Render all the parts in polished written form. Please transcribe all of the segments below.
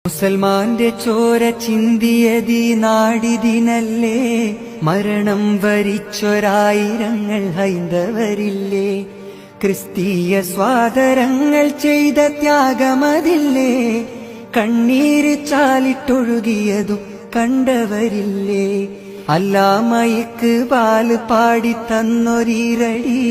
മുസൽമാന്റെ ചോര ചിന്തിയതീ നാടിതിനല്ലേ, മരണം വരിച്ചൊരായിരങ്ങൾ ഹൈന്ദവരില്ലേ, ക്രിസ്തീയ സ്വാതരങ്ങൾ ചെയ്ത ത്യാഗമതില്ലേ, കണ്ണീര് ചാലിട്ടൊഴുകിയതും കണ്ടവരില്ലേ, അല്ലാമയ്ക്ക് പാല് പാടി തന്നൊരീരടി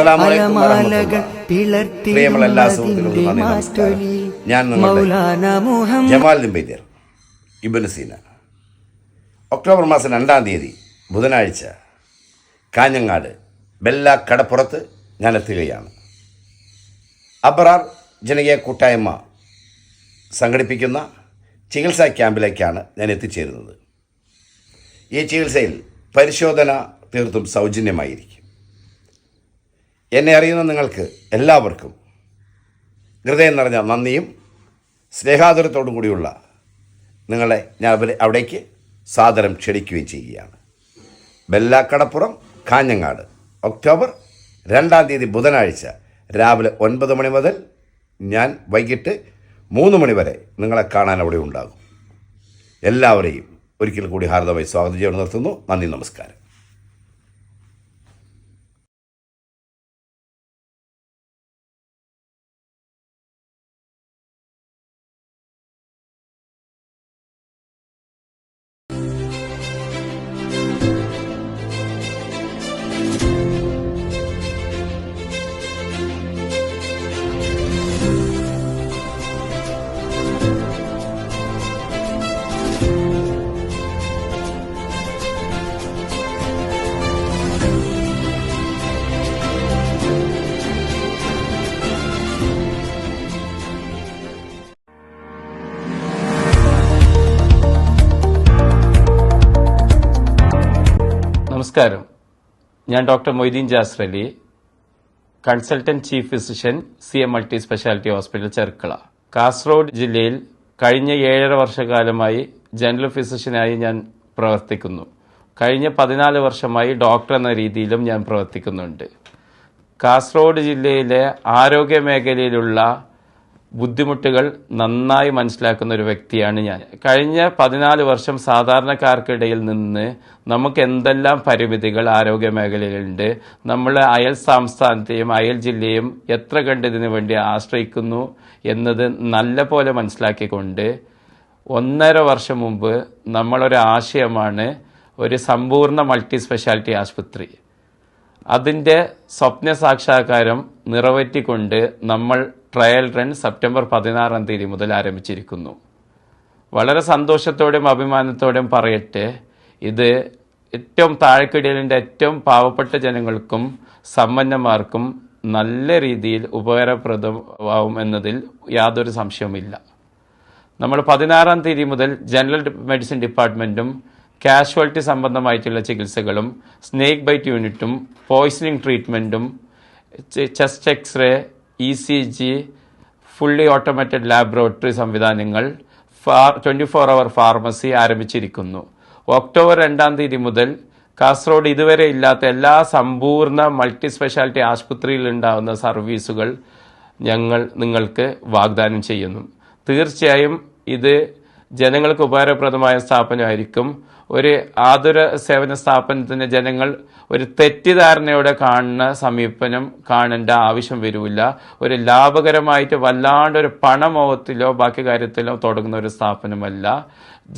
അലമാലകൾ പിളർത്തി മാറ്റൊലി മൗലാന മുഹമ്മദ് ജമാൽ നിബൈദർ ഇബ്നു സീന. ഒക്ടോബർ മാസം 2-ാം തീയതി ബുധനാഴ്ച കാഞ്ഞങ്ങാട് ബെല്ല കടപ്പുറത്ത് ഞാൻ എത്തുകയാണ്. അബ്റാർ ജനകീയ കൂട്ടായ്മ സംഘടിപ്പിക്കുന്ന ചികിത്സാ ക്യാമ്പിലേക്കാണ് ഞാൻ എത്തിച്ചേരുന്നത്. ഈ ചികിത്സയിൽ പരിശോധന തീർത്തും സൗജന്യമായിരിക്കും. എന്നെ അറിയുന്ന നിങ്ങൾക്ക് എല്ലാവർക്കും ഹൃദയം നിറഞ്ഞ നന്ദിയും സ്നേഹാദരത്തോടും കൂടിയുള്ള നിങ്ങളെ ഞാൻ അവിടേക്ക് സാദരം ക്ഷണിക്കുകയും ചെയ്യുകയാണ്. ബെല്ലാക്കടപ്പുറം കാഞ്ഞങ്ങാട് ഒക്ടോബർ 2-ാം തീയതി ബുധനാഴ്ച രാവിലെ 9 മണി മുതൽ ഞാൻ വൈകിട്ട് 3 മണി വരെ നിങ്ങളെ കാണാൻ അവിടെ ഉണ്ടാകും. എല്ലാവരെയും ഒരിക്കൽ കൂടി ഹാർദമായി സ്വാഗതം ചെയ്ത് നിർത്തുന്നു. നന്ദി, നമസ്കാരം. നമസ്കാരം. ഞാൻ doctor Moideen Jasir Ali, consultant chief physician CM multi speciality hospital Cherkala. Kasaragod ജില്ലയിൽ കഴിഞ്ഞ 7.5 വർഷക്കാലമായി ജനറൽ ഫിസിഷ്യനായി ഞാൻ പ്രവർത്തിക്കുന്നു. കഴിഞ്ഞ 14 വർഷമായി ഡോക്ടർ എന്ന രീതിയിലും ഞാൻ പ്രവർത്തിക്കുന്നുണ്ട്. കാസർഗോഡ് ജില്ലയിലെ ആരോഗ്യ മേഖലയിലുള്ള ബുദ്ധിമുട്ടുകൾ നന്നായി മനസ്സിലാക്കുന്ന ഒരു വ്യക്തിയാണ് ഞാൻ. കഴിഞ്ഞ 14 വർഷം സാധാരണക്കാർക്കിടയിൽ നിന്ന് നമുക്ക് എന്തെല്ലാം പരിമിതികൾ ആരോഗ്യ മേഖലയിലുണ്ട്, നമ്മൾ അയൽ സംസ്ഥാനത്തെയും അയൽ ജില്ലയും എത്ര കണ്ട് ഇതിനു വേണ്ടി ആശ്രയിക്കുന്നു എന്നത് നല്ല പോലെ മനസ്സിലാക്കിക്കൊണ്ട് 1.5 വർഷം മുമ്പ് നമ്മളൊരു ആശയമാണ് ഒരു സമ്പൂർണ്ണ മൾട്ടി സ്പെഷ്യാലിറ്റി ആശുപത്രി. അതിൻ്റെ സ്വപ്ന സാക്ഷാത്കാരം നിറവേറ്റിക്കൊണ്ട് നമ്മൾ ട്രയൽ റൺ സെപ്റ്റംബർ 16-ാം തീയതി മുതൽ ആരംഭിച്ചിരിക്കുന്നു. വളരെ സന്തോഷത്തോടെയും അഭിമാനത്തോടെയും പറയട്ടെ, ഇത് ഏറ്റവും താഴെക്കിടയിലിൻ്റെ ഏറ്റവും പാവപ്പെട്ട ജനങ്ങൾക്കും സമ്പന്നന്മാർക്കും നല്ല രീതിയിൽ ഉപകാരപ്രദമാവും എന്നതിൽ യാതൊരു സംശയവുമില്ല. നമ്മൾ 16-ാം തീയതി മുതൽ ജനറൽ മെഡിസിൻ ഡിപ്പാർട്ട്മെൻറ്റും കാഷ്വാലിറ്റി സംബന്ധമായിട്ടുള്ള ചികിത്സകളും സ്നേക്ക് ബൈറ്റ് യൂണിറ്റും പോയ്സണിങ് ട്രീറ്റ്മെൻറ്റും chest x-ray, ECG, fully automated laboratory സംവിധാനങ്ങൾ, 24-hour ഫാർമസി ആരംഭിച്ചിരിക്കുന്നു. ഒക്ടോബർ 2-ാം തീയതി മുതൽ കാസർഗോഡ് ഇതുവരെ ഇല്ലാത്ത എല്ലാ സമ്പൂർണ്ണ മൾട്ടി സ്പെഷ്യാലിറ്റി ആശുപത്രിയിൽ ഉണ്ടാകുന്ന സർവീസുകൾ ഞങ്ങൾ നിങ്ങൾക്ക് വാഗ്ദാനം ചെയ്യുന്നു. തീർച്ചയായും ഇത് ജനങ്ങൾക്ക് ഉപകാരപ്രദമായ സ്ഥാപനമായിരിക്കും. ഒരു ആതുര സേവന സ്ഥാപനത്തിന് ജനങ്ങൾ ഒരു തെറ്റിദ്ധാരണയോടെ കാണുന്ന സമീപനം കാണേണ്ട ആവശ്യം വരില്ല. ഒരു ലാഭകരമായിട്ട് വല്ലാണ്ട് ഒരു പണമോഹത്തിലോ ബാക്കി കാര്യത്തിലോ തുടങ്ങുന്ന ഒരു സ്ഥാപനമല്ല.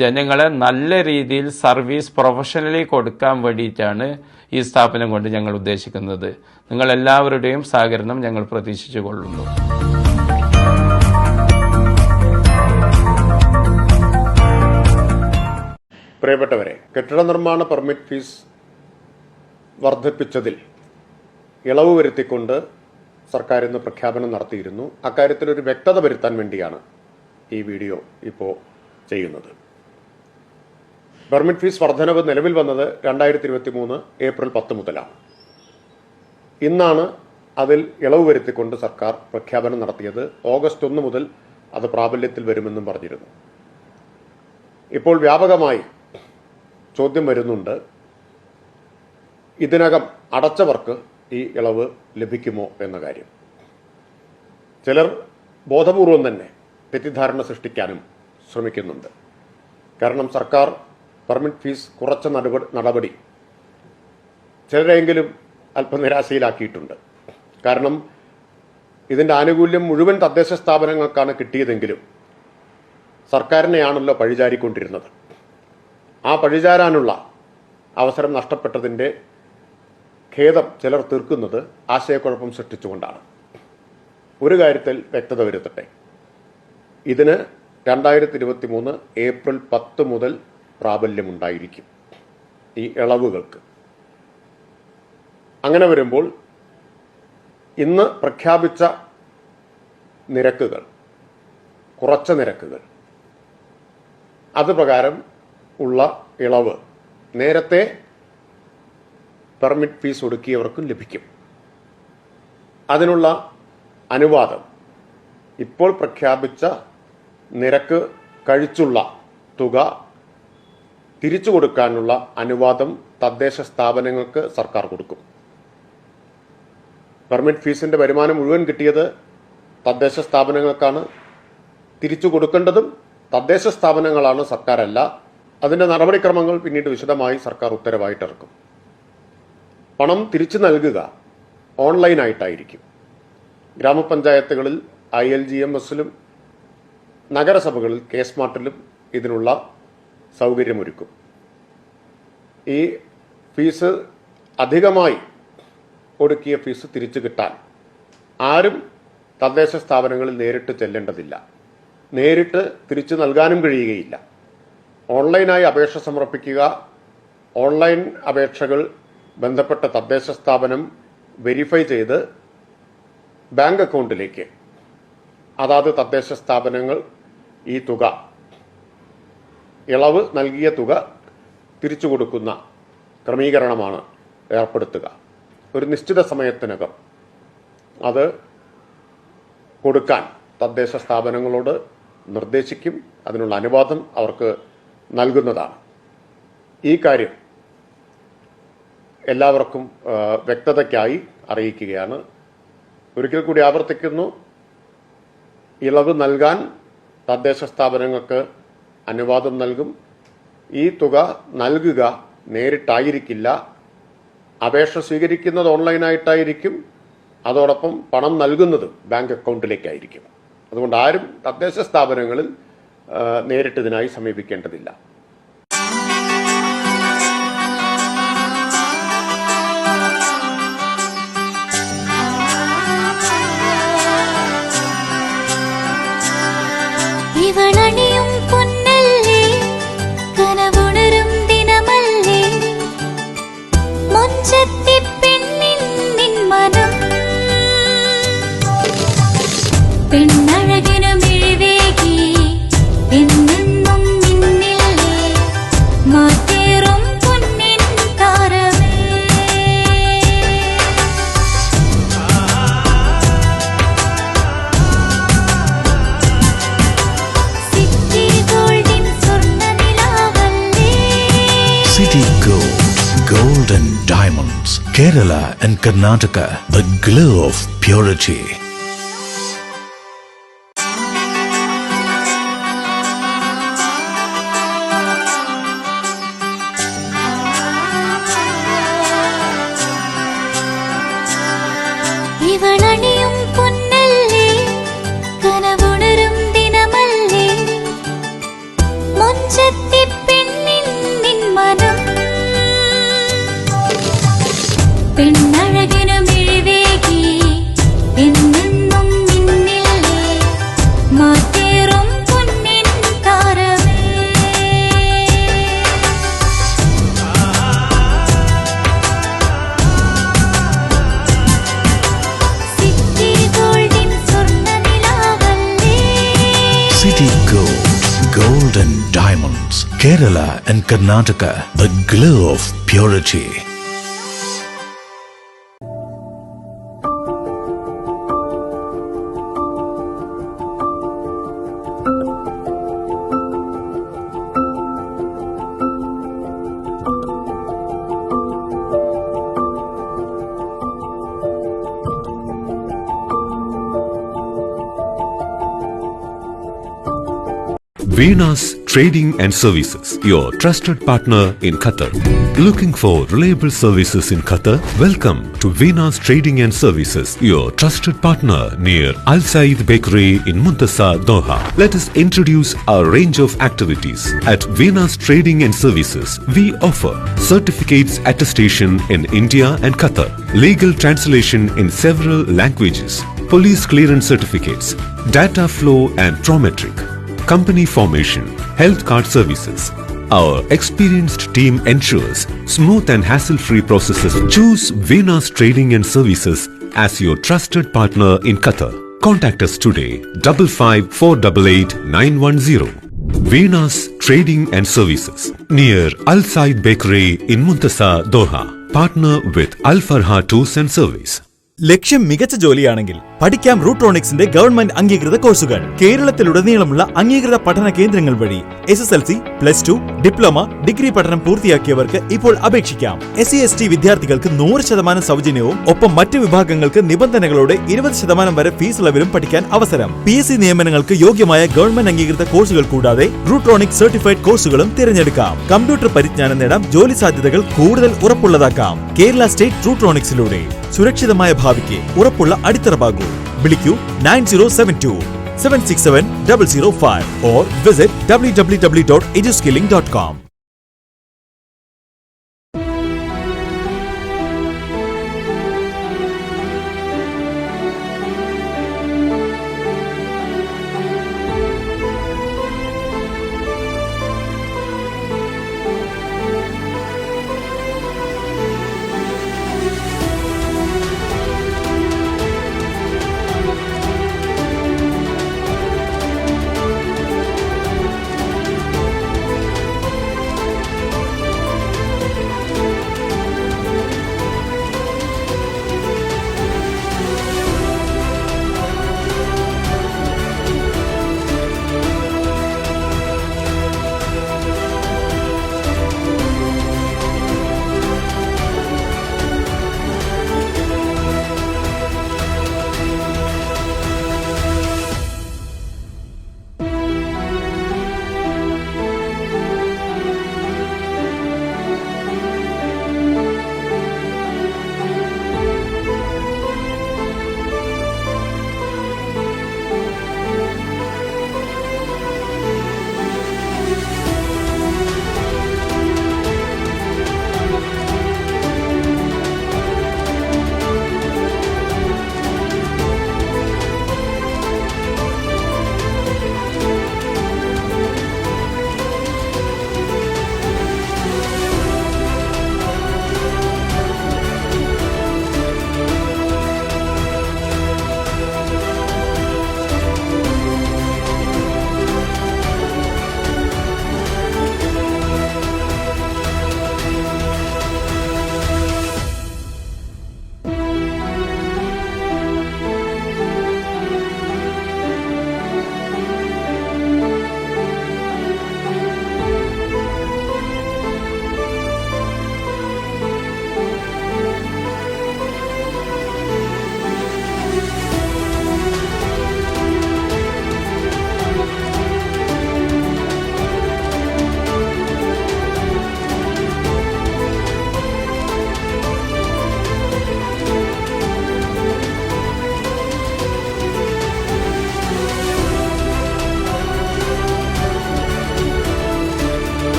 ജനങ്ങളെ നല്ല രീതിയിൽ സർവീസ് പ്രൊഫഷണലി കൊടുക്കാൻ വേണ്ടിയിട്ടാണ് ഈ സ്ഥാപനം കൊണ്ട് ഞങ്ങൾ ഉദ്ദേശിക്കുന്നത്. നിങ്ങളെല്ലാവരുടെയും സഹകരണം ഞങ്ങൾ പ്രതീക്ഷിച്ചു കൊള്ളുന്നു. പ്രിയപ്പെട്ടവരെ, കെട്ടിട നിർമ്മാണ പെർമിറ്റ് ഫീസ് വർദ്ധിപ്പിച്ചതിൽ ഇളവ് വരുത്തിക്കൊണ്ട് സർക്കാർ ഇന്ന് പ്രഖ്യാപനം നടത്തിയിരുന്നു. അക്കാര്യത്തിൽ ഒരു വ്യക്തത വരുത്താൻ വേണ്ടിയാണ് ഈ വീഡിയോ ഇപ്പോൾ ചെയ്യുന്നത്. പെർമിറ്റ് ഫീസ് വർധനവ് നിലവിൽ വന്നത് 2023 ഏപ്രിൽ 10 മുതലാണ്. ഇന്നാണ് അതിൽ ഇളവ് വരുത്തിക്കൊണ്ട് സർക്കാർ പ്രഖ്യാപനം നടത്തിയത്. ഓഗസ്റ്റ് 1 മുതൽ അത് പ്രാബല്യത്തിൽ വരുമെന്നും പറഞ്ഞിരുന്നു. ഇപ്പോൾ വ്യാപകമായി ചോദ്യം വരുന്നുണ്ട്, ഇതിനകം അടച്ചവർക്ക് ഈ ഇളവ് ലഭിക്കുമോ എന്ന കാര്യം. ചിലർ ബോധപൂർവം തന്നെ തെറ്റിദ്ധാരണ സൃഷ്ടിക്കാനും ശ്രമിക്കുന്നുണ്ട്. കാരണം സർക്കാർ പെർമിറ്റ് ഫീസ് കുറച്ച നടപടി ചിലരെങ്കിലും അല്പം നിരാശയിലാക്കിയിട്ടുണ്ട്. കാരണം ഇതിൻ്റെ ആനുകൂല്യം മുഴുവൻ തദ്ദേശ സ്ഥാപനങ്ങൾക്കാണ് കിട്ടിയതെങ്കിലും സർക്കാരിനെയാണല്ലോ പഴിചാരിക്കൊണ്ടിരുന്നത്. ആ പഴിചാരാനുള്ള അവസരം നഷ്ടപ്പെട്ടതിൻ്റെ ഖേദം ചിലർ തീർക്കുന്നത് ആശയക്കുഴപ്പം സൃഷ്ടിച്ചുകൊണ്ടാണ്. ഒരു കാര്യത്തിൽ വ്യക്തത വരുത്തട്ടെ. ഇതിന് 2023 ഏപ്രിൽ 10 മുതൽ പ്രാബല്യമുണ്ടായിരിക്കും ഈ ഇളവുകൾക്ക്. അങ്ങനെ വരുമ്പോൾ ഇന്ന് പ്രഖ്യാപിച്ച നിരക്കുകൾ, കുറച്ച നിരക്കുകൾ, അത് പ്രകാരം ഉള്ള ഇളവ് നേരത്തെ പെർമിറ്റ് ഫീസ് ഒടുക്കിയവർക്കും ലഭിക്കും. അതിനുള്ള അനുവാദം ഇപ്പോൾ പ്രഖ്യാപിച്ച നിരക്ക് കഴിച്ചുള്ള തുക തിരിച്ചു കൊടുക്കാനുള്ള അനുവാദം തദ്ദേശ സ്ഥാപനങ്ങൾക്ക് സർക്കാർ കൊടുക്കും. പെർമിറ്റ് ഫീസിന്റെ വരുമാനം മുഴുവൻ കിട്ടിയത് തദ്ദേശ സ്ഥാപനങ്ങൾക്കാണ്. തിരിച്ചു കൊടുക്കേണ്ടതും തദ്ദേശ സ്ഥാപനങ്ങളാണ്, സർക്കാരല്ല. അതിൻ്റെ നടപടിക്രമങ്ങൾ പിന്നീട് വിശദമായി സർക്കാർ ഉത്തരവായിട്ടിറക്കും. പണം തിരിച്ചു നൽകുക ഓൺലൈനായിട്ടായിരിക്കും. ഗ്രാമപഞ്ചായത്തുകളിൽ ILGMSലും നഗരസഭകളിൽ KSmartലും ഇതിനുള്ള സൗകര്യമൊരുക്കും. ഈ ഫീസ് അധികമായി ഒടുക്കിയ ഫീസ് തിരിച്ചു കിട്ടാൻ ആരും തദ്ദേശ സ്ഥാപനങ്ങളിൽ നേരിട്ട് ചെല്ലേണ്ടതില്ല. നേരിട്ട് തിരിച്ചു നൽകാനും കഴിയുകയില്ല. ഓൺലൈനായി അപേക്ഷ സമർപ്പിക്കുക. ഓൺലൈൻ അപേക്ഷകൾ ബന്ധപ്പെട്ട തദ്ദേശ സ്ഥാപനം വെരിഫൈ ചെയ്ത് ബാങ്ക് അക്കൗണ്ടിലേക്ക് അതാത് തദ്ദേശ സ്ഥാപനങ്ങൾ ഈ തുക, ഇളവ് നൽകിയ തുക തിരിച്ചു കൊടുക്കുന്ന ക്രമീകരണമാണ് ഏർപ്പെടുത്തുക. ഒരു നിശ്ചിത സമയത്തിനകം അത് കൊടുക്കാൻ തദ്ദേശ സ്ഥാപനങ്ങളോട് നിർദ്ദേശിക്കും. അതിനുള്ള അനുവാദം അവർക്ക് നൽകുന്നതാണ്. ഈ കാര്യം എല്ലാവർക്കും വ്യക്തതയ്ക്കായി അറിയിക്കുകയാണ്. ഒരിക്കൽ കൂടി ആവർത്തിക്കുന്നു, ഇളവ് നൽകാൻ തദ്ദേശ സ്ഥാപനങ്ങൾക്ക് അനുവാദം നൽകും. ഈ തുക നൽകുക നേരിട്ടായിരിക്കില്ല. അപേക്ഷ സ്വീകരിക്കുന്നത് ഓൺലൈനായിട്ടായിരിക്കും. അതോടൊപ്പം പണം നൽകുന്നത് ബാങ്ക് അക്കൗണ്ടിലേക്കായിരിക്കും. അതുകൊണ്ട് ആരും തദ്ദേശ സ്ഥാപനങ്ങളിൽ നേരിട്ട് ഇതിനായി സമീപിക്കേണ്ടതില്ല. ഇവളണിയും പൊന്നല്ലേ, കനവുണരും ദിനമല്ലേ, മൊഞ്ചത്തി പെണ്ണിൻ നിൻ മനം, പെണ്ണഴകിനു മിഴിവേകി എന്നെന്നും നിന്നില്ലേ, മാറ്റേറും പൊന്നിൻ താരമേ. City Gold, Gold and Diamonds, Kerala and Karnataka, the glow of purity. ഇവളണിയും പൊന്നല്ലേ, കനവുണരും ദിനമല്ലേ, മൊഞ്ചത്തി പെണ്ണിൻ നിൻ മനം, പെണ്ണഴകിനു മിഴിവേകി എന്നെന്നും നിന്നില്ലേ, മാറ്റേറും പൊന്നിൻ താരമേ. സിറ്റി ഗോൾഡിൻ സ്വർണ്ണനിലാവല്ലേ, City Gold, Gold and Diamonds, Kerala and Karnataka, the glow of purity. Venus Trading and Services, your trusted partner in Qatar. Looking for reliable services in Qatar? Welcome to Venus Trading and Services, your trusted partner near Al Said Bakery in Muntasa, Doha. Let us introduce our range of activities. At Venus Trading and Services, we offer certificates attestation in India and Qatar, legal translation in several languages, police clearance certificates, data flow and prometric, company formation, health card services. Our experienced team ensures smooth and hassle-free processes. Choose Venus Trading and Services as your trusted partner in Qatar. Contact us today 55488910. Venus Trading and Services near Al Said Bakery in Muntasa, Doha. Partner with Al Farha Tours and Service. ലക്ഷ്യം മികച്ച ജോലിയാണെങ്കിൽ പഠിക്കാം റൂട്രോണിക്സിന്റെ government അംഗീകൃത കോഴ്സുകൾ. കേരളത്തിലുടനീളമുള്ള അംഗീകൃത പഠന കേന്ദ്രങ്ങൾ വഴി SSLC, +2, diploma, degree പഠനം പൂർത്തിയാക്കിയവർക്ക് ഇപ്പോൾ അപേക്ഷിക്കാം. SC/ST വിദ്യാർത്ഥികൾക്ക് 100% സൗജന്യവും ഒപ്പം മറ്റ് വിഭാഗങ്ങൾക്ക് നിബന്ധനകളോടെ 20% വരെ ഫീസ് ഇളവിലും പഠിക്കാൻ അവസരം. PSC നിയമനങ്ങൾക്ക് യോഗ്യമായ ഗവൺമെന്റ് അംഗീകൃത കോഴ്സുകൾ കൂടാതെ റൂട്രോണിക്സ് സർട്ടിഫൈഡ് കോഴ്സുകളും തിരഞ്ഞെടുക്കാം. കമ്പ്യൂട്ടർ പരിജ്ഞാനം നേടാം, ജോലി സാധ്യതകൾ കൂടുതൽ ഉറപ്പുള്ളതാക്കാം. കേരള സ്റ്റേറ്റ് റൂട്രോണിക്സിലൂടെ സുരക്ഷിതമായ ഭാവിക്ക് ഉറപ്പുള്ള അടിത്തറ. വിളിക്കൂ 9072 767 005 or visit www.eduskilling.com.